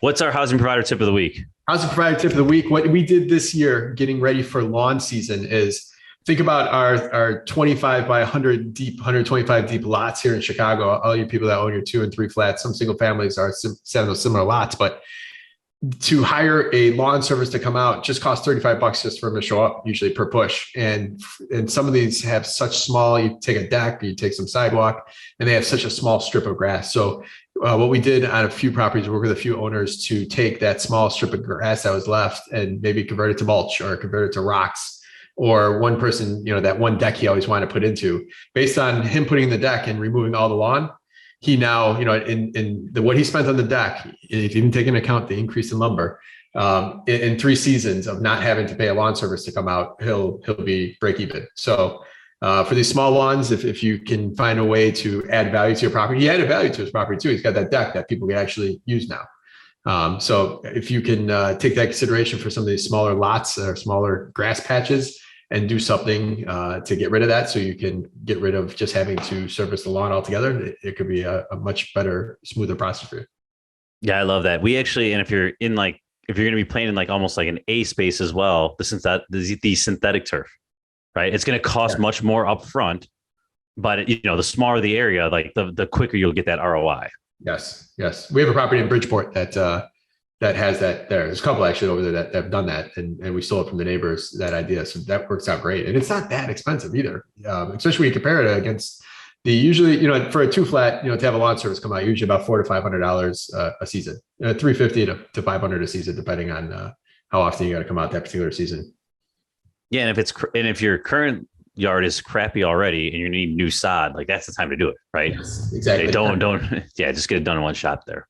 What's our housing provider tip of the week? Housing provider tip of the week. What we did this year, getting ready for lawn season, is think about our 25 by 100 deep, 125 deep lots here in Chicago. All you people that own your 2 and 3 flats, some single families are set those similar lots, but to hire a lawn service to come out just costs $35 just for them to show up, usually per push. And some of these have such small, you take a deck, you take some sidewalk, and they have such a small strip of grass. So what we did on a few properties, we worked with a few owners to take that small strip of grass that was left and maybe convert it to mulch or convert it to rocks. Or one person, that one deck he always wanted to put into, based on him putting the deck and removing all the lawn, he now, what he spent on the deck, if you didn't take into account the increase in lumber, in 3 seasons of not having to pay a lawn service to come out, he'll be break even. So for these small lawns, if you can find a way to add value to your property, he added value to his property too. He's got that deck that people can actually use now. So if you can take that consideration for some of these smaller lots or smaller grass patches and do something to get rid of that, so you can get rid of just having to service the lawn altogether, it could be a much better, smoother process for you. Yeah, I love that. We actually, and if you're going to be playing in almost like an A space as well, the synthetic turf, right? It's going to cost much more upfront, but the smaller the area, the quicker you'll get that ROI. Yes. We have a property in Bridgeport that has that there. There's a couple actually over there that have done that, and we stole it from the neighbors, that idea. So that works out great. And it's not that expensive either, especially when you compare it against the usually, for a 2 flat, to have a lawn service come out, usually about $400 to $500 a season, $350 to $500 a season, depending on how often you got to come out that particular season. Yeah. And if your current yard is crappy already and you need new sod, that's the time to do it, right? Yes, exactly. Don't just get it done in one shot there.